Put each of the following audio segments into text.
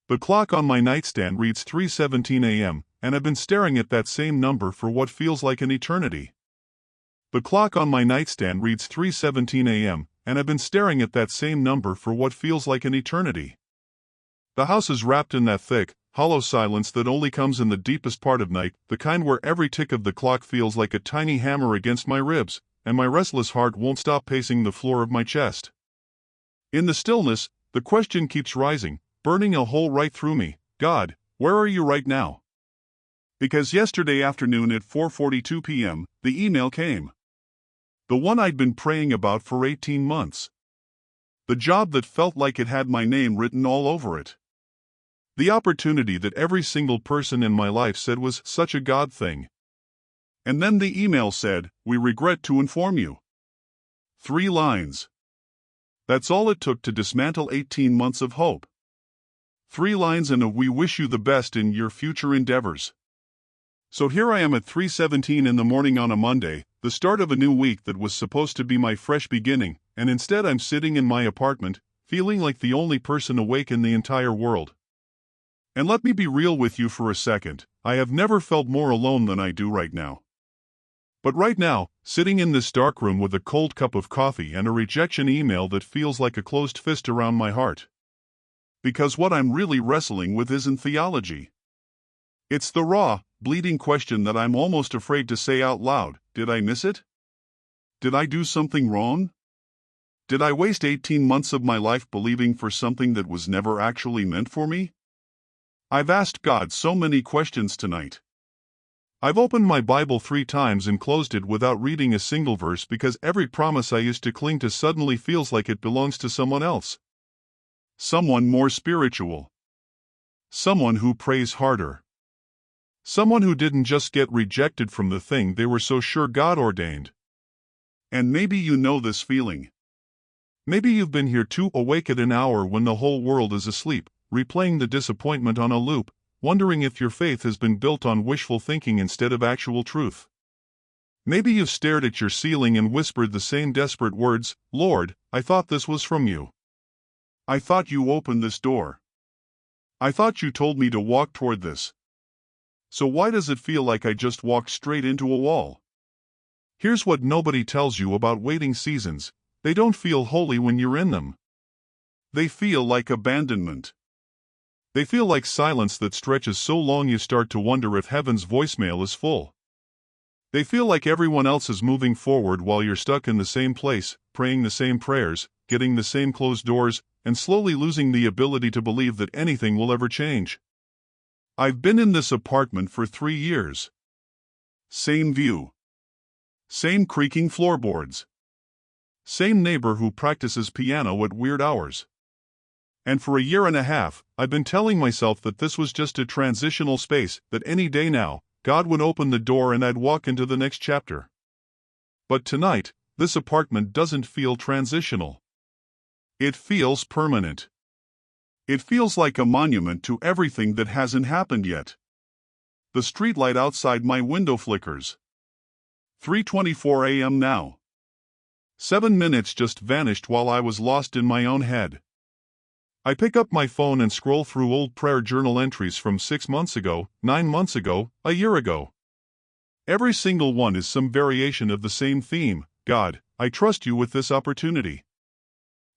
The clock on my nightstand reads 3:17 a.m., and I've been staring at that same number for what feels like an eternity. The clock on my nightstand reads 3:17 a.m., and I've been staring at that same number for what feels like an eternity. The house is wrapped in that thick, hollow silence that only comes in the deepest part of night, the kind where every tick of the clock feels like a tiny hammer against my ribs, and my restless heart won't stop pacing the floor of my chest. In the stillness, the question keeps rising, burning a hole right through me. God, where are you right now? Because yesterday afternoon at 4:42 p.m., the email came. The one I'd been praying about for 18 months. The job that felt like it had my name written all over it. The opportunity that every single person in my life said was such a God thing. And then the email said, "We regret to inform you." 3 lines. That's all it took to dismantle 18 months of hope. 3 lines and a "We wish you the best in your future endeavors." So here I am at 3:17 in the morning on a Monday, the start of a new week that was supposed to be my fresh beginning, and instead I'm sitting in my apartment, feeling like the only person awake in the entire world. And let me be real with you for a second, I have never felt more alone than I do right now. But right now, sitting in this dark room with a cold cup of coffee and a rejection email that feels like a closed fist around my heart. Because what I'm really wrestling with isn't theology. It's the raw, bleeding question that I'm almost afraid to say out loud. Did I miss it? Did I do something wrong? Did I waste 18 months of my life believing for something that was never actually meant for me? I've asked God so many questions tonight. I've opened my Bible 3 times and closed it without reading a single verse because every promise I used to cling to suddenly feels like it belongs to someone else. Someone more spiritual. Someone who prays harder. Someone who didn't just get rejected from the thing they were so sure God ordained. And maybe you know this feeling. Maybe you've been here too, awake at an hour when the whole world is asleep, replaying the disappointment on a loop, wondering if your faith has been built on wishful thinking instead of actual truth. Maybe you've stared at your ceiling and whispered the same desperate words, "Lord, I thought this was from you. I thought you opened this door. I thought you told me to walk toward this. So why does it feel like I just walked straight into a wall?" Here's what nobody tells you about waiting seasons: they don't feel holy when you're in them. They feel like abandonment. They feel like silence that stretches so long you start to wonder if heaven's voicemail is full. They feel like everyone else is moving forward while you're stuck in the same place, praying the same prayers, getting the same closed doors, and slowly losing the ability to believe that anything will ever change. I've been in this apartment for 3 years. Same view. Same creaking floorboards. Same neighbor who practices piano at weird hours. And for a year and a half, I've been telling myself that this was just a transitional space, that any day now, God would open the door and I'd walk into the next chapter. But tonight, this apartment doesn't feel transitional. It feels permanent. It feels like a monument to everything that hasn't happened yet. The streetlight outside my window flickers. 3:24 a.m. now. 7 minutes just vanished while I was lost in my own head. I pick up my phone and scroll through old prayer journal entries from 6 months ago, 9 months ago, a year ago. Every single one is some variation of the same theme: God, I trust you with this opportunity.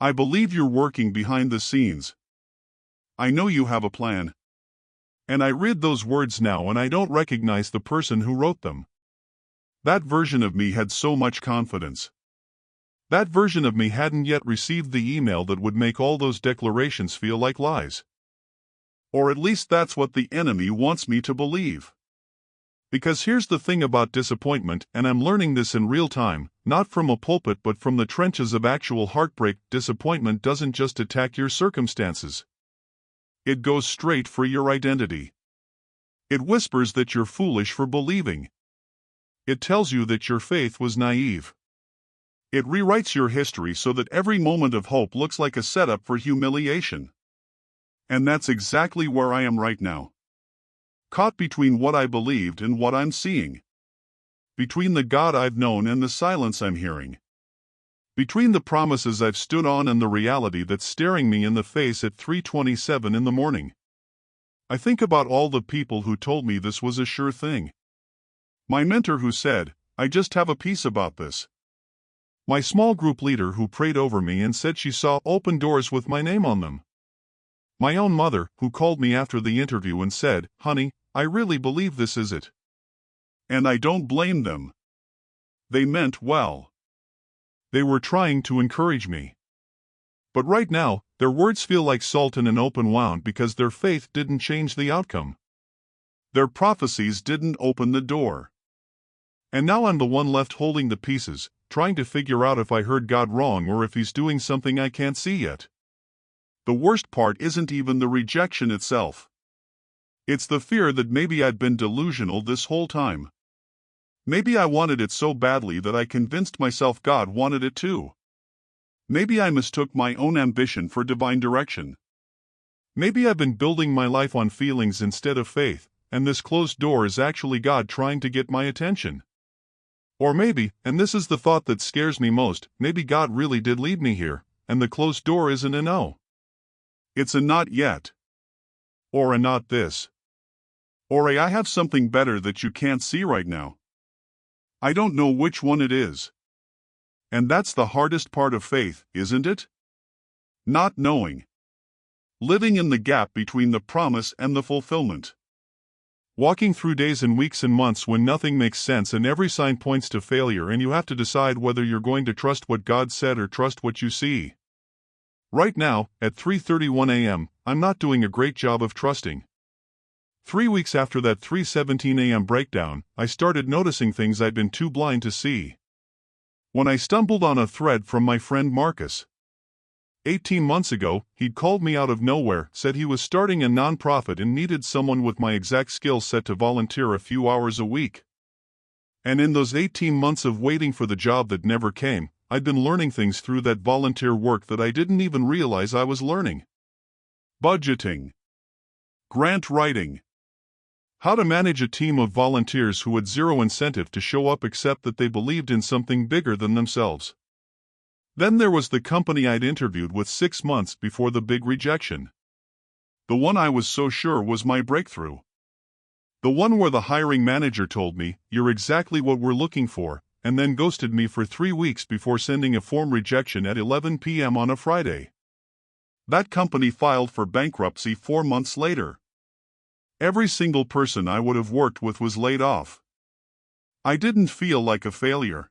I believe you're working behind the scenes. I know you have a plan. And I read those words now and I don't recognize the person who wrote them. That version of me had so much confidence. That version of me hadn't yet received the email that would make all those declarations feel like lies. Or at least that's what the enemy wants me to believe. Because here's the thing about disappointment, and I'm learning this in real time, not from a pulpit but from the trenches of actual heartbreak. Disappointment doesn't just attack your circumstances. It goes straight for your identity. It whispers that you're foolish for believing. It tells you that your faith was naive. It rewrites your history so that every moment of hope looks like a setup for humiliation. And that's exactly where I am right now. Caught between what I believed and what I'm seeing. Between the God I've known and the silence I'm hearing. Between the promises I've stood on and the reality that's staring me in the face at 3:27 in the morning. I think about all the people who told me this was a sure thing. My mentor who said, "I just have a peace about this." My small group leader who prayed over me and said she saw open doors with my name on them. My own mother who called me after the interview and said, "Honey, I really believe this is it." And I don't blame them. They meant well. They were trying to encourage me. But right now, their words feel like salt in an open wound because their faith didn't change the outcome. Their prophecies didn't open the door. And now I'm the one left holding the pieces, trying to figure out if I heard God wrong or if He's doing something I can't see yet. The worst part isn't even the rejection itself. It's the fear that maybe I'd been delusional this whole time. Maybe I wanted it so badly that I convinced myself God wanted it too. Maybe I mistook my own ambition for divine direction. Maybe I've been building my life on feelings instead of faith, and this closed door is actually God trying to get my attention. Or maybe, and this is the thought that scares me most, maybe God really did lead me here, and the closed door isn't a no. It's a not yet. Or a not this. Or a I have something better that you can't see right now. I don't know which one it is. And that's the hardest part of faith, isn't it? Not knowing. Living in the gap between the promise and the fulfillment. Walking through days and weeks and months when nothing makes sense and every sign points to failure and you have to decide whether you're going to trust what God said or trust what you see. Right now, at 3:31 a.m., I'm not doing a great job of trusting. 3 weeks after that 3:17 a.m. breakdown, I started noticing things I'd been too blind to see. When I stumbled on a thread from my friend Marcus. 18 months ago, he'd called me out of nowhere, said he was starting a nonprofit and needed someone with my exact skill set to volunteer a few hours a week. And in those 18 months of waiting for the job that never came, I'd been learning things through that volunteer work that I didn't even realize I was learning. Budgeting. Grant writing. How to manage a team of volunteers who had zero incentive to show up except that they believed in something bigger than themselves. Then there was the company I'd interviewed with 6 months before the big rejection. The one I was so sure was my breakthrough. The one where the hiring manager told me, "You're exactly what we're looking for," and then ghosted me for 3 weeks before sending a form rejection at 11 p.m. on a Friday. That company filed for bankruptcy 4 months later. Every single person I would have worked with was laid off. I didn't feel like a failure.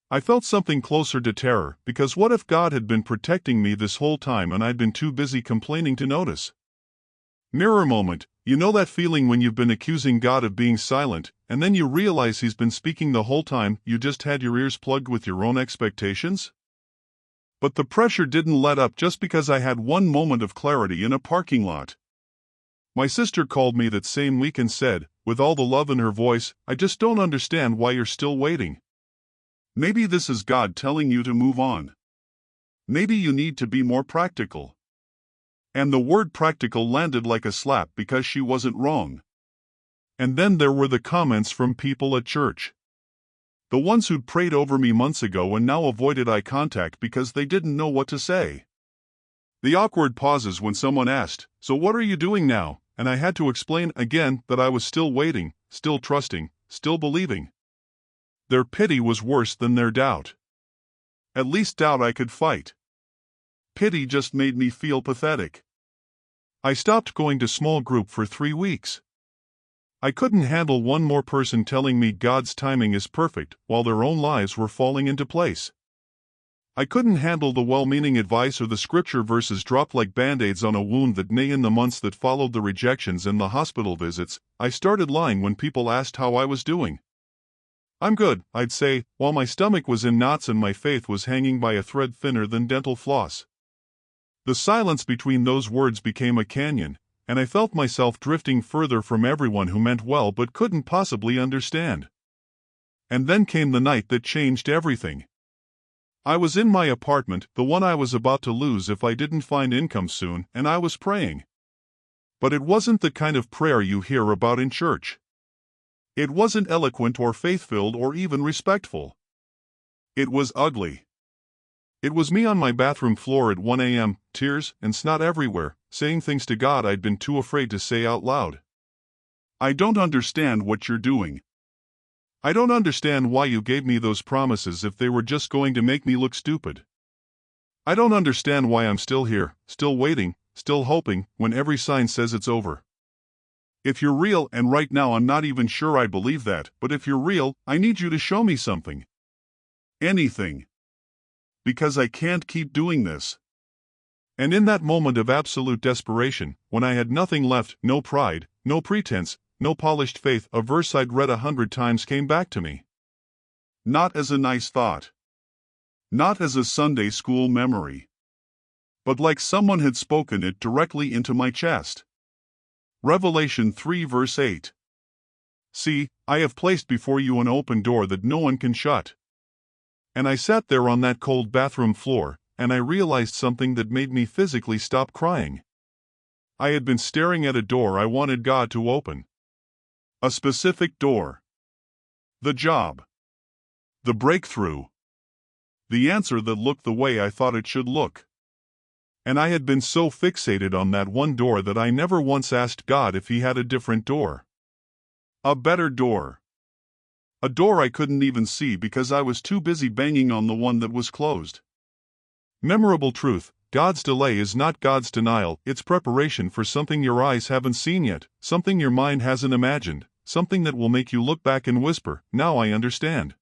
I felt something closer to terror, because what if God had been protecting me this whole time and I'd been too busy complaining to notice? Mirror moment, you know that feeling when you've been accusing God of being silent, and then you realize He's been speaking the whole time, you just had your ears plugged with your own expectations? But the pressure didn't let up just because I had one moment of clarity in a parking lot. My sister called me that same week and said, with all the love in her voice, "I just don't understand why you're still waiting. Maybe this is God telling you to move on. Maybe you need to be more practical." And the word practical landed like a slap because she wasn't wrong. And then there were the comments from people at church. The ones who'd prayed over me months ago and now avoided eye contact because they didn't know what to say. The awkward pauses when someone asked, "So what are you doing now?" And I had to explain again that I was still waiting, still trusting, still believing. Their pity was worse than their doubt. At least doubt I could fight. Pity just made me feel pathetic. I stopped going to small group for 3 weeks. I couldn't handle one more person telling me God's timing is perfect while their own lives were falling into place. I couldn't handle the well-meaning advice or the scripture verses dropped like band-aids on a wound that in the months that followed the rejections and the hospital visits, I started lying when people asked how I was doing. "I'm good," I'd say, while my stomach was in knots and my faith was hanging by a thread thinner than dental floss. The silence between those words became a canyon, and I felt myself drifting further from everyone who meant well but couldn't possibly understand. And then came the night that changed everything. I was in my apartment, the one I was about to lose if I didn't find income soon, and I was praying. But it wasn't the kind of prayer you hear about in church. It wasn't eloquent or faith-filled or even respectful. It was ugly. It was me on my bathroom floor at 1 a.m., tears and snot everywhere, saying things to God I'd been too afraid to say out loud. I don't understand what you're doing. I don't understand why you gave me those promises if they were just going to make me look stupid. I don't understand why I'm still here, still waiting, still hoping, when every sign says it's over. If you're real, and right now I'm not even sure I believe that, but if you're real, I need you to show me something. Anything. Because I can't keep doing this. And in that moment of absolute desperation, when I had nothing left, no pride, no pretense, no polished faith, a verse I'd read 100 times came back to me. Not as a nice thought. Not as a Sunday school memory. But like someone had spoken it directly into my chest. Revelation 3 verse 8. See, I have placed before you an open door that no one can shut. And I sat there on that cold bathroom floor, and I realized something that made me physically stop crying. I had been staring at a door I wanted God to open. A specific door. The job. The breakthrough. The answer that looked the way I thought it should look. And I had been so fixated on that one door that I never once asked God if He had a different door. A better door. A door I couldn't even see because I was too busy banging on the one that was closed. Memorable truth: God's delay is not God's denial, it's preparation for something your eyes haven't seen yet, something your mind hasn't imagined, something that will make you look back and whisper, "Now I understand."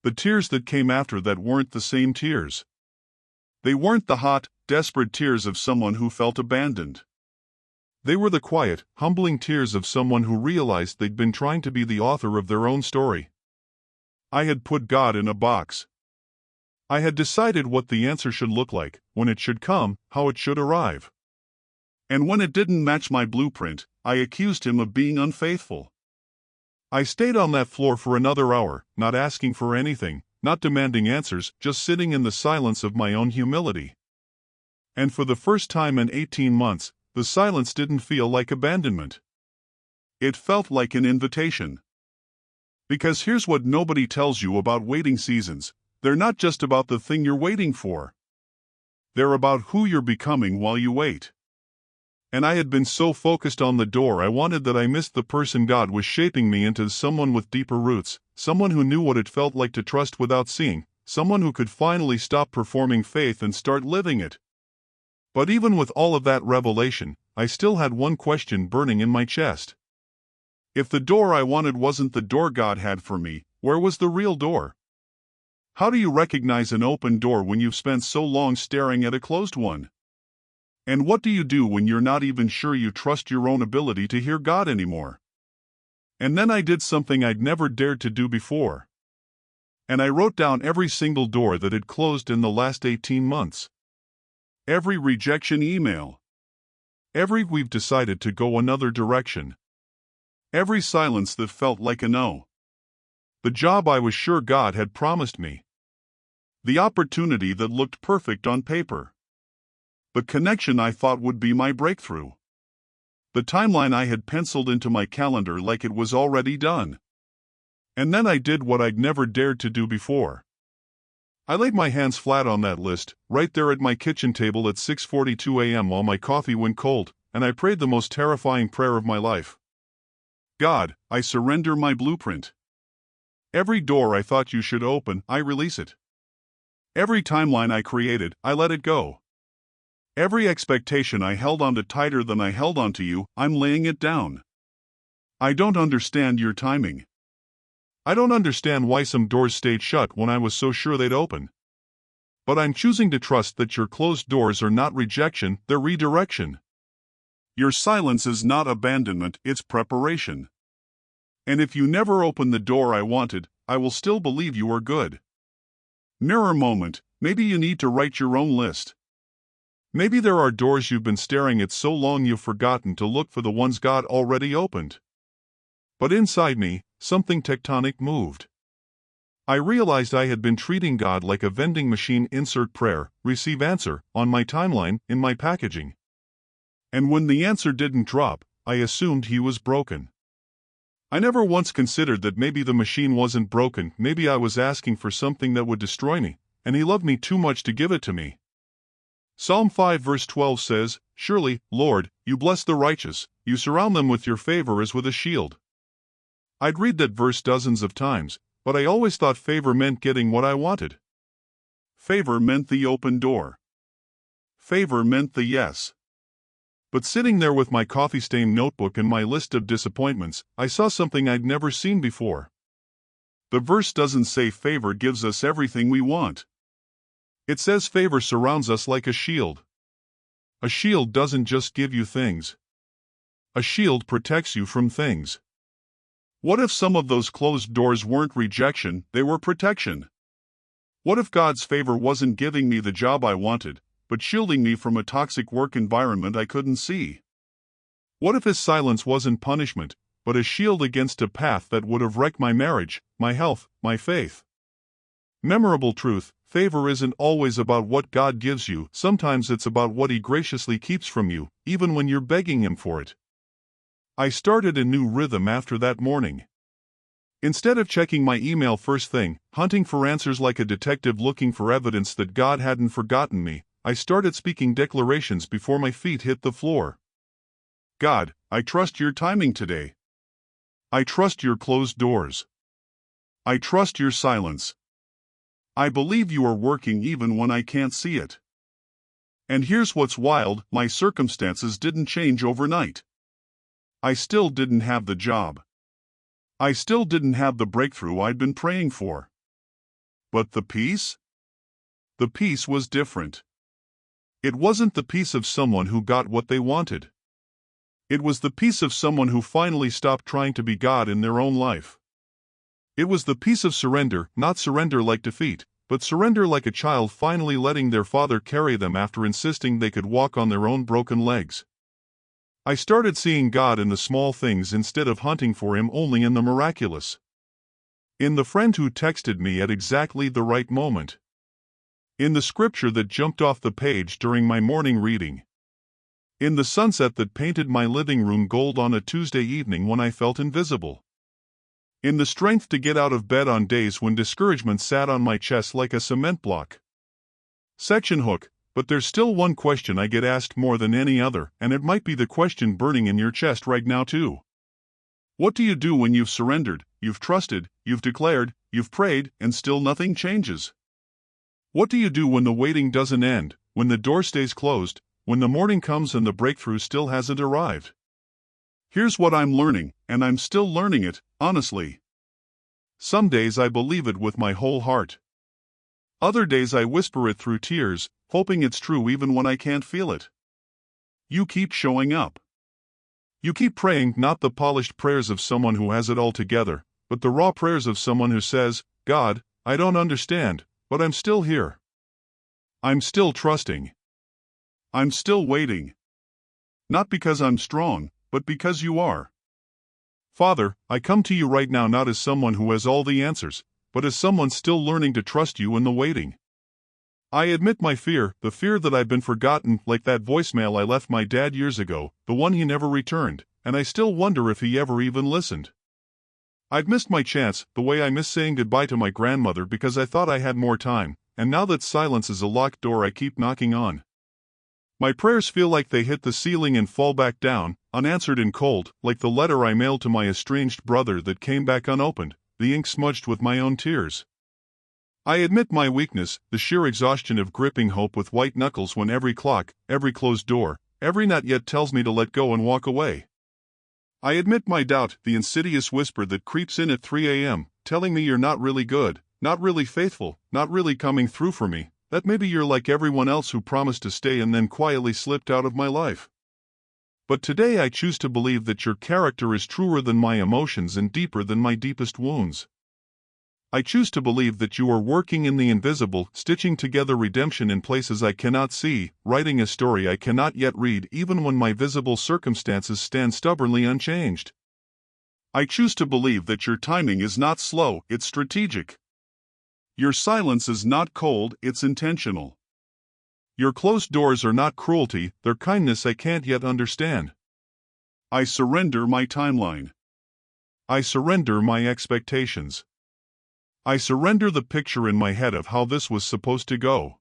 The tears that came after that weren't the same tears. They weren't the hot, desperate tears of someone who felt abandoned. They were the quiet, humbling tears of someone who realized they'd been trying to be the author of their own story. I had put God in a box. I had decided what the answer should look like, when it should come, how it should arrive. And when it didn't match my blueprint, I accused Him of being unfaithful. I stayed on that floor for another hour, not asking for anything, not demanding answers, just sitting in the silence of my own humility. And for the first time in 18 months, the silence didn't feel like abandonment. It felt like an invitation. Because here's what nobody tells you about waiting seasons: they're not just about the thing you're waiting for. They're about who you're becoming while you wait. And I had been so focused on the door I wanted that I missed the person God was shaping me into, someone with deeper roots, someone who knew what it felt like to trust without seeing, someone who could finally stop performing faith and start living it. But even with all of that revelation, I still had one question burning in my chest. If the door I wanted wasn't the door God had for me, where was the real door? How do you recognize an open door when you've spent so long staring at a closed one? And what do you do when you're not even sure you trust your own ability to hear God anymore? And then I did something I'd never dared to do before. And I wrote down every single door that had closed in the last 18 months. Every rejection email. Every "we've decided to go another direction." Every silence that felt like a no. The job I was sure God had promised me. The opportunity that looked perfect on paper. The connection I thought would be my breakthrough. The timeline I had penciled into my calendar like it was already done. And then I did what I'd never dared to do before. I laid my hands flat on that list, right there at my kitchen table at 6:42 a.m. while my coffee went cold, and I prayed the most terrifying prayer of my life. God, I surrender my blueprint. Every door I thought you should open, I release it. Every timeline I created, I let it go. Every expectation I held onto tighter than I held onto you, I'm laying it down. I don't understand your timing. I don't understand why some doors stayed shut when I was so sure they'd open. But I'm choosing to trust that your closed doors are not rejection, they're redirection. Your silence is not abandonment, it's preparation. And if you never open the door I wanted, I will still believe you are good. Mirror moment: maybe you need to write your own list. Maybe there are doors you've been staring at so long you've forgotten to look for the ones God already opened. But inside me, something tectonic moved. I realized I had been treating God like a vending machine: insert prayer, receive answer, on my timeline, in my packaging. And when the answer didn't drop, I assumed He was broken. I never once considered that maybe the machine wasn't broken, maybe I was asking for something that would destroy me, and He loved me too much to give it to me. Psalm 5 verse 12 says, Surely, Lord, you bless the righteous, you surround them with your favor as with a shield. I'd read that verse dozens of times, but I always thought favor meant getting what I wanted. Favor meant the open door. Favor meant the yes. But sitting there with my coffee-stained notebook and my list of disappointments, I saw something I'd never seen before. The verse doesn't say favor gives us everything we want. It says favor surrounds us like a shield. A shield doesn't just give you things. A shield protects you from things. What if some of those closed doors weren't rejection, they were protection? What if God's favor wasn't giving me the job I wanted, but shielding me from a toxic work environment I couldn't see? What if His silence wasn't punishment, but a shield against a path that would have wrecked my marriage, my health, my faith? Memorable truth: favor isn't always about what God gives you, sometimes it's about what He graciously keeps from you, even when you're begging Him for it. I started a new rhythm after that morning. Instead of checking my email first thing, hunting for answers like a detective looking for evidence that God hadn't forgotten me, I started speaking declarations before my feet hit the floor. God, I trust your timing today. I trust your closed doors. I trust your silence. I believe you are working even when I can't see it. And here's what's wild: my circumstances didn't change overnight. I still didn't have the job. I still didn't have the breakthrough I'd been praying for. But the peace? The peace was different. It wasn't the peace of someone who got what they wanted. It was the peace of someone who finally stopped trying to be God in their own life. It was the peace of surrender, not surrender like defeat, but surrender like a child finally letting their father carry them after insisting they could walk on their own broken legs. I started seeing God in the small things instead of hunting for Him only in the miraculous. In the friend who texted me at exactly the right moment. In the scripture that jumped off the page during my morning reading. In the sunset that painted my living room gold on a Tuesday evening when I felt invisible. In the strength to get out of bed on days when discouragement sat on my chest like a cement block. Section hook: but there's still one question I get asked more than any other, and it might be the question burning in your chest right now too. What do you do when you've surrendered, you've trusted, you've declared, you've prayed, and still nothing changes? What do you do when the waiting doesn't end, when the door stays closed, when the morning comes and the breakthrough still hasn't arrived? Here's what I'm learning, and I'm still learning it, honestly. Some days I believe it with my whole heart. Other days I whisper it through tears, hoping it's true even when I can't feel it. You keep showing up. You keep praying, not the polished prayers of someone who has it all together, but the raw prayers of someone who says, God, I don't understand, but I'm still here. I'm still trusting. I'm still waiting. Not because I'm strong, but because you are. Father, I come to you right now not as someone who has all the answers, but as someone still learning to trust you in the waiting. I admit my fear, the fear that I've been forgotten, like that voicemail I left my dad years ago, the one he never returned, and I still wonder if he ever even listened. I've missed my chance, the way I miss saying goodbye to my grandmother because I thought I had more time, and now that silence is a locked door I keep knocking on. My prayers feel like they hit the ceiling and fall back down, unanswered and cold, like the letter I mailed to my estranged brother that came back unopened, the ink smudged with my own tears. I admit my weakness, the sheer exhaustion of gripping hope with white knuckles when every clock, every closed door, every not yet tells me to let go and walk away. I admit my doubt, the insidious whisper that creeps in at 3 a.m., telling me you're not really good, not really faithful, not really coming through for me, that maybe you're like everyone else who promised to stay and then quietly slipped out of my life. But today I choose to believe that your character is truer than my emotions and deeper than my deepest wounds. I choose to believe that you are working in the invisible, stitching together redemption in places I cannot see, writing a story I cannot yet read even when my visible circumstances stand stubbornly unchanged. I choose to believe that your timing is not slow, it's strategic. Your silence is not cold, it's intentional. Your closed doors are not cruelty, they're kindness I can't yet understand. I surrender my timeline. I surrender my expectations. I surrender the picture in my head of how this was supposed to go.